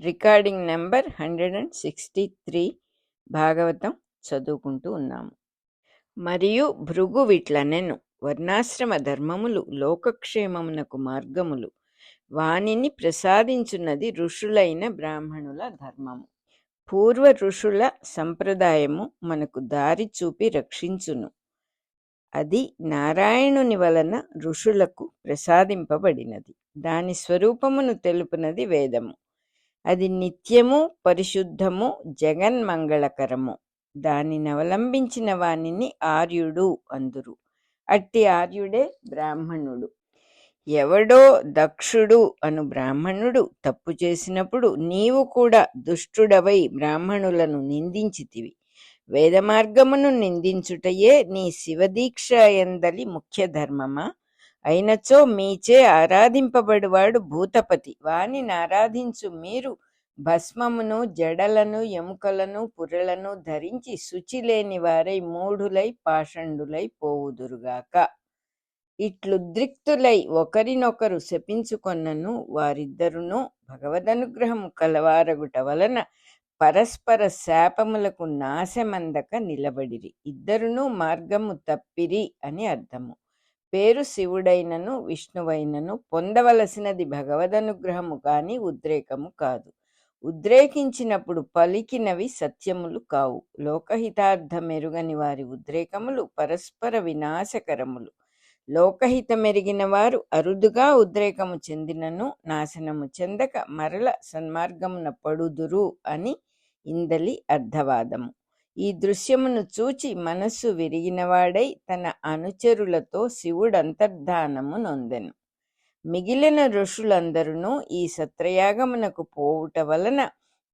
Recording number 163 Bhagavatam చదువుకుంటూ ఉన్నాము. మరియు భృగు విట్లనెను, వర్ణాశ్రమ ధర్మములు లోకక్షేమమునకు మార్గములు, వానిని ప్రసాదించున్నది ఋషులైన బ్రాహ్మణుల ధర్మము. పూర్వ ఋషుల సంప్రదాయము మనకు దారి చూపి రక్షించును. అది నారాయణుని వలన ఋషులకు ప్రసాదింపబడినది. దాని స్వరూపమును తెలుపునది వేదము. అది నిత్యము, పరిశుద్ధము, జగన్మంగళకరము. దానిని అవలంబించిన వానిని ఆర్యుడు అందురు. అట్టి ఆర్యుడే బ్రాహ్మణుడు. ఎవడో దక్షుడు అను బ్రాహ్మణుడు తప్పు చేసినప్పుడు నీవు కూడా దుష్టుడవై బ్రాహ్మణులను నిందించితివి. వేదమార్గమును నిందించుటయే నీ శివదీక్ష ఎందలి ముఖ్య ధర్మమా? అయినచో మీచే ఆరాధింపబడువాడు భూతపతి. వానిని ఆరాధించు మీరు భస్మమును, జడలను, ఎముకలను, పుర్రెలను ధరించి శుచిలేని వారై మూఢులై పాషండులై పోవుదురుగాక. ఇట్లుద్రిక్తులై ఒకరినొకరు శపించుకొన్నను వారిద్దరును భగవదనుగ్రహము కలవారగుట వలన పరస్పర శాపములకు నాశమందక నిలబడిరి. ఇద్దరును మార్గము తప్పిరి అని అర్థము. పేరు శివుడైనను విష్ణువైనను పొందవలసినది భగవదనుగ్రహము కాని ఉద్రేకము కాదు. ఉద్రేకించినప్పుడు పలికినవి సత్యములు కావు. లోకహితార్థమెరుగని వారి ఉద్రేకములు పరస్పర వినాశకరములు. లోకహితమెరిగిన వారు అరుదుగా ఉద్రేకము చెందినను నాశనము చెందక మరల సన్మార్గమున పడుదురు అని ఇందలి అర్థవాదము. ఈ దృశ్యమును చూచి మనస్సు విరిగినవాడై తన అనుచరులతో శివుడంతర్ధానము నొందెను. మిగిలిన ఋషులందరూ ఈ సత్రయాగమునకు పోవుట వలన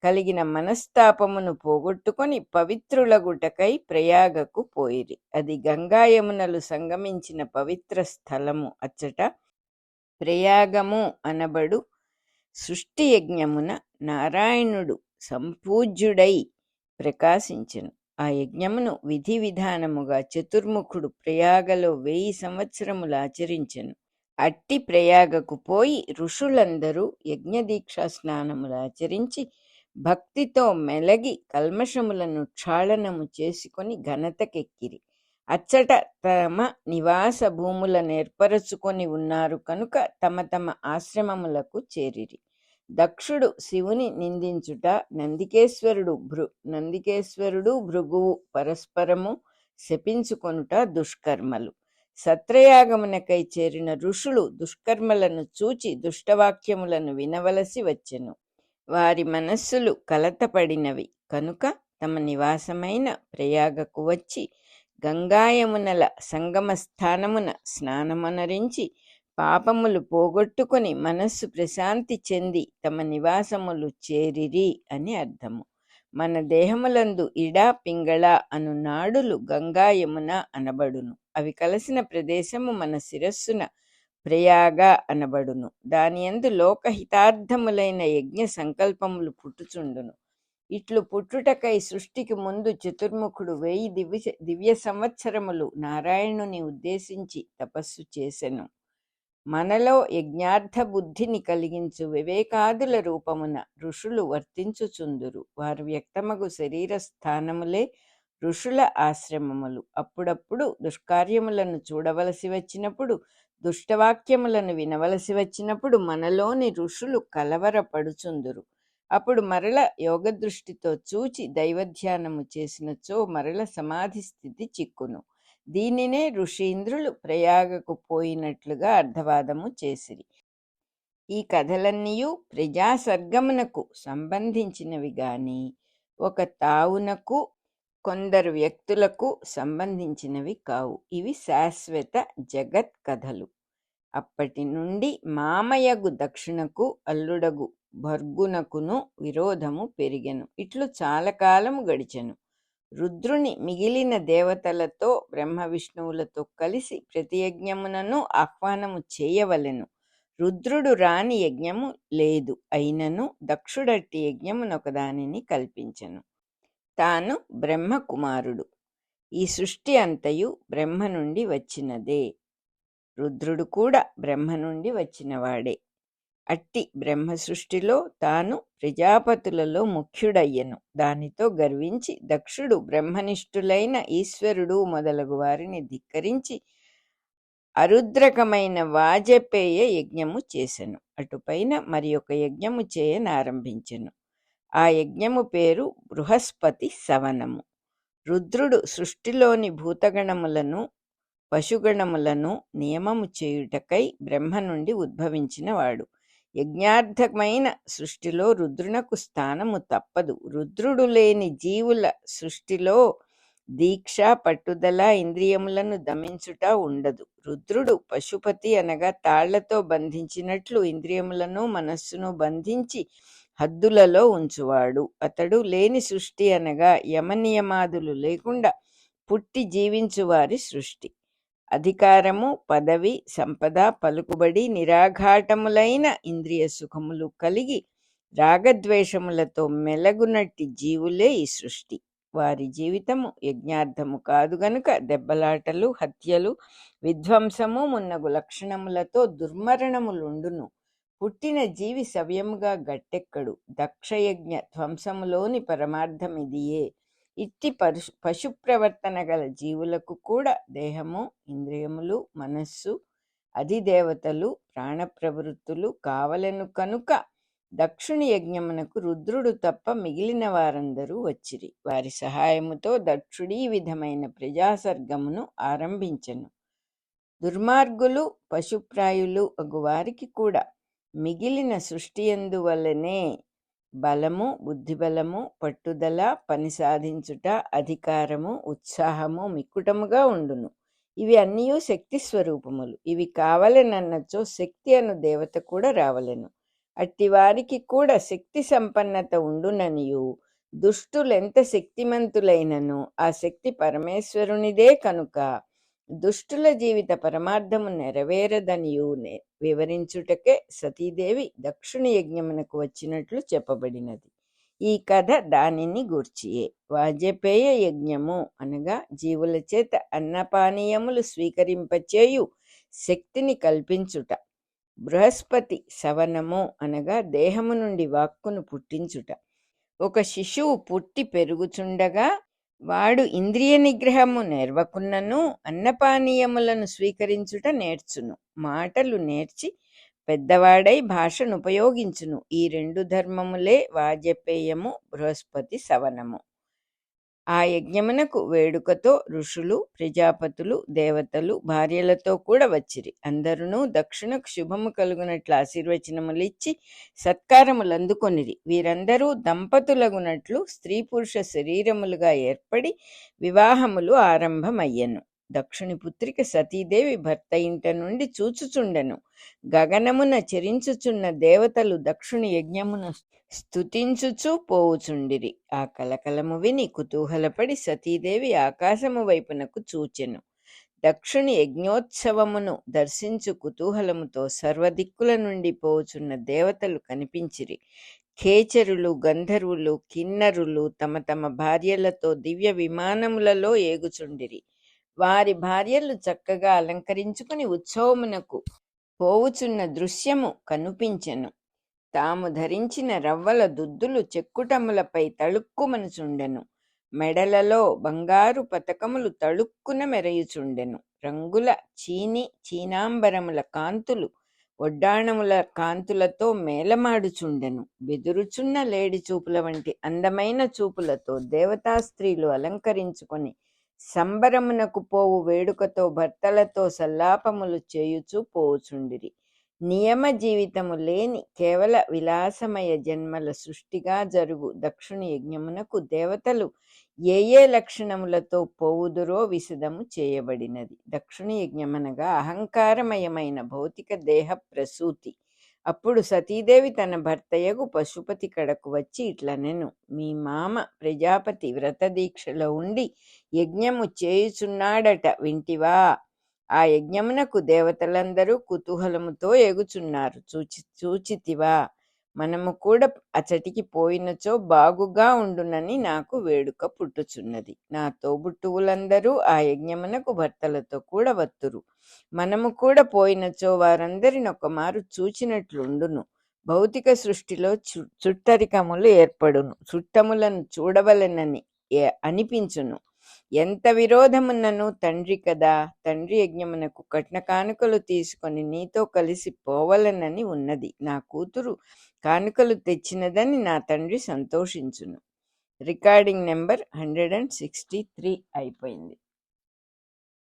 కలిగిన మనస్తాపమును పోగొట్టుకొని పవిత్రులగుటకై ప్రయాగకు పోయిరి. అది గంగాయమునలు సంగమించిన పవిత్ర స్థలము. అచ్చట ప్రయాగము అనబడు సృష్టి యజ్ఞమున నారాయణుడు సంపూజ్యుడై ప్రకాశించెను. ఆ యజ్ఞమును విధి విధానముగా చతుర్ముఖుడు ప్రయాగలో 1000 సంవత్సరములు ఆచరించెను. అట్టి ప్రయాగకు పోయి ఋషులందరూ యజ్ఞదీక్షా స్నానములు ఆచరించి భక్తితో మెలగి కల్మషములను క్షాళనము చేసుకొని ఘనతకెక్కిరి. అచ్చట తమ నివాస భూములను ఏర్పరచుకొని ఉన్నారు కనుక తమ తమ ఆశ్రమములకు చేరిరి. దక్షుడు శివుని నిందించుట, నందికేశ్వరుడు భృగువు పరస్పరము శపించుకొనుట దుష్కర్మలు. సత్రయాగమునకై చేరిన ఋషులు దుష్కర్మలను చూచి దుష్టవాక్యములను వినవలసి వచ్చెను. వారి మనస్సులు కలతపడినవి కనుక తమ నివాసమైన ప్రయాగకు వచ్చి గంగాయమునల సంగమ స్థానమున స్నానమనరించి పాపములు పోగొట్టుకొని మనస్సు ప్రశాంతి చెంది తమ నివాసములు చేరిరి అని అర్థము. మన దేహములందు ఇడ, పింగళ అను నాడులు గంగాయమున అనబడును. అవి కలిసిన ప్రదేశము మన శిరస్సున ప్రయాగ అనబడును. దాని యందు లోకహితార్థములైన యజ్ఞ సంకల్పములు పుట్టుచుండును. ఇట్లు పుట్టుటకై సృష్టికి ముందు చతుర్ముఖుడు 1000 దివ్య సంవత్సరములు నారాయణుని ఉద్దేశించి తపస్సు చేసెను. మనలో యజ్ఞార్థ బుద్ధిని కలిగించు వివేకాదుల రూపమున ఋషులు వర్తించుచుందురు. వారు వ్యక్తమగు శరీర స్థానములే ఋషుల ఆశ్రమములు. అప్పుడప్పుడు దుష్కార్యములను చూడవలసి వచ్చినప్పుడు, దుష్టవాక్యములను వినవలసి వచ్చినప్పుడు మనలోని ఋషులు కలవరపడుచుందురు. అప్పుడు మరల యోగదృష్టితో చూచి దైవధ్యానము చేసినచో మరల సమాధి స్థితి చిక్కును. దీనినే ఋషీంద్రులు ప్రయాగకు పోయినట్లుగా అర్థవాదము చేసిరి. ఈ కథలన్నీయు ప్రజాసర్గమునకు సంబంధించినవి గాని ఒక తావునకు కొందరు వ్యక్తులకు సంబంధించినవి కావు. ఇవి శాశ్వత జగత్ కథలు. అప్పటి నుండి మామయగు దక్షునకు అల్లుడగు భర్గునకును విరోధము పెరిగెను. ఇట్లు చాలా కాలము గడిచెను. రుద్రుని మిగిలిన దేవతలతో బ్రహ్మ విష్ణువులతో కలిసి ప్రతి యజ్ఞమునను ఆహ్వానము చేయవలెను. రుద్రుడు రాని యజ్ఞము లేదు. అయినను దక్షుడట్టి యజ్ఞమునొకదానిని కల్పించెను. తాను బ్రహ్మకుమారుడు. ఈ సృష్టి అంతయు బ్రహ్మ నుండి వచ్చినదే. రుద్రుడు కూడా బ్రహ్మ నుండి వచ్చినవాడే. అట్టి బ్రహ్మ సృష్టిలో తాను ప్రజాపతులలో ముఖ్యుడయ్యెను. దానితో గర్వించి దక్షుడు బ్రహ్మనిష్ఠులైన ఈశ్వరుడు మొదలగు వారిని ధిక్కరించి అరుద్రకమైన వాజపేయ యజ్ఞము చేసెను. అటుపైన మరి ఒక యజ్ఞము చేయనారంభించెను. ఆ యజ్ఞము పేరు బృహస్పతి సవనము. రుద్రుడు సృష్టిలోని భూతగణములను పశుగణములను నియమము చేయుటకై బ్రహ్మ నుండి ఉద్భవించినవాడు. యజ్ఞార్థమైన సృష్టిలో రుద్రునకు స్థానము తప్పదు. రుద్రుడు లేని జీవుల సృష్టిలో దీక్ష, పట్టుదల, ఇంద్రియములను దమించుట ఉండదు. రుద్రుడు పశుపతి అనగా తాళ్లతో బంధించినట్లు ఇంద్రియములను మనస్సును బంధించి హద్దులలో ఉంచువాడు. అతడు లేని సృష్టి అనగా యమనియమాదులు లేకుండా పుట్టి జీవించువారి సృష్టి. అధికారము, పదవి, సంపద, పలుకుబడి, నిరాఘాటములైన ఇంద్రియ సుఖములు కలిగి రాగద్వేషములతో మెలగునట్టి జీవులే ఈ సృష్టి. వారి జీవితము యజ్ఞార్థము కాదు గనుక దెబ్బలాటలు, హత్యలు, విధ్వంసము మున్నగు లక్షణములతో దుర్మరణములుండును. పుట్టిన జీవి సవ్యముగా గట్టెక్కడు. దక్షయజ్ఞ ధ్వంసములోని పరమార్థమిదియే. ఇట్టి పశు ప్రవర్తన గల జీవులకు కూడా దేహము, ఇంద్రియములు, మనస్సు, అధిదేవతలు, ప్రాణప్రవృత్తులు కావలెను కనుక దక్షుని యజ్ఞమునకు రుద్రుడు తప్ప మిగిలిన వారందరూ వచ్చిరి. వారి సహాయముతో దక్షుడీ విధమైన ప్రజాసర్గమును ఆరంభించెను. దుర్మార్గులు, పశుప్రాయులు అగు వారికి కూడా మిగిలిన సృష్టియందు వలనే బలము, బుద్ధిబలము, పట్టుదల, పని సాధించుట, అధికారము, ఉత్సాహము మిక్కుటముగా ఉండును. ఇవి అన్నీయూ శక్తి స్వరూపములు. ఇవి కావలెనన్నచో శక్తి అను దేవత కూడా రావలెను. అట్టి వారికి కూడా శక్తి సంపన్నత ఉండుననియు, దుష్టులెంత శక్తిమంతులైనను ఆ శక్తి పరమేశ్వరునిదే కనుక దుష్టుల జీవిత పరమార్థము నెరవేరదనియు వివరించుటకే సతీదేవి దక్షుని యజ్ఞమునకు వచ్చినట్లు చెప్పబడినది. ఈ కథ దానిని గూర్చియే. వాజపేయ యజ్ఞము అనగా జీవుల చేత అన్నపానీయములు స్వీకరింపచేయు శక్తిని కల్పించుట. బృహస్పతి సవనము అనగా దేహము నుండి వాక్కును పుట్టించుట. ఒక శిశువు పుట్టి పెరుగుచుండగా వాడు ఇంద్రియ నిగ్రహము నేర్వకున్నను అన్నపానీయములను స్వీకరించుట నేర్చును. మాటలు నేర్చి పెద్దవాడై భాషను ఉపయోగించును. ఈ రెండు ధర్మములే వాజపేయము, బృహస్పతి సవనము. ఆ యజ్ఞమునకు వేడుకతో ఋషులు, ప్రజాపతులు, దేవతలు భార్యలతో కూడా వచ్చిరి. అందరునూ దక్షునకు శుభము కలుగునట్లు ఆశీర్వచనములిచ్చి సత్కారములందుకొనిరి. వీరందరూ దంపతులగునట్లు స్త్రీ పురుష శరీరములుగా ఏర్పడి వివాహములు ఆరంభమయ్యెను. దక్షుని పుత్రిక సతీదేవి భర్త ఇంట నుండి చూచుచుండెను. గగనమున చెరించుచున్న దేవతలు దక్షుని యజ్ఞమును స్తుతించుచూ పోవుచుండిరి. ఆ కలకలము విని కుతూహలపడి సతీదేవి ఆకాశము వైపునకు చూచెను. దక్షుని యజ్ఞోత్సవమును దర్శించు కుతూహలముతో సర్వదిక్కుల నుండి పోవుచున్న దేవతలు కనిపించిరి. ఖేచరులు, గంధర్వులు, కిన్నరులు తమ తమ భార్యలతో దివ్య విమానములలో ఏగుచుండిరి. వారి భార్యలు చక్కగా అలంకరించుకుని ఉత్సవమునకు పోవుచున్న దృశ్యము కనిపించెను. తాము ధరించిన రవ్వల దుద్దులు చెక్కుటములపై తళుక్కుమనుచుండెను. మెడలలో బంగారు పతకములు తళుక్కున మెరయుచుండెను. రంగుల చీనాంబరముల కాంతులు ఒడ్డాణముల కాంతులతో మేలమాడుచుండెను. బెదురుచున్న లేడి చూపుల వంటి అందమైన చూపులతో దేవతా స్త్రీలు అలంకరించుకొని సంబరమునకు పోవు వేడుకతో భర్తలతో సల్లాపములు చేయుచూ పోవుచుండిరి. నియమ జీవితము లేని కేవల విలాసమయ జన్మల సృష్టిగా జరుగు దక్షుని యజ్ఞమునకు దేవతలు ఏ ఏ లక్షణములతో పోవుదురో విశదము చేయబడినది. దక్షుని యజ్ఞమనగా అహంకారమయమైన భౌతిక దేహ ప్రసూతి. అప్పుడు సతీదేవి తన భర్తయగు పశుపతి కడకు వచ్చి ఇట్లనెను: మీ మామ ప్రజాపతి వ్రతదీక్షలో ఉండి యజ్ఞము చేయుచున్నాడట, వింటివా? ఆ యజ్ఞమునకు దేవతలందరూ కుతూహలముతో ఎగుచున్నారు, చూచితివా? మనము కూడా అచటికి పోయినచో బాగుగా ఉండునని నాకు వేడుక పుట్టుచున్నది. నా తోబుట్టువులందరూ ఆ యజ్ఞమునకు భర్తలతో కూడా వత్తురు. మనము కూడా పోయినచో వారందరిని ఒకమారు చూచినట్లుండును. భౌతిక సృష్టిలో చుట్టరికములు ఏర్పడును, చుట్టములను చూడవలెనని అనిపించును. ఎంత విరోధమున్నను తండ్రి కదా, తండ్రి యజ్ఞమునకు కట్న కానుకలు తీసుకొని నీతో కలిసి పోవలనని ఉన్నది. నా కూతురు కానుకలు తెచ్చినదని నా తండ్రి సంతోషించును. రికార్డింగ్ నెంబర్ 163 అయిపోయింది.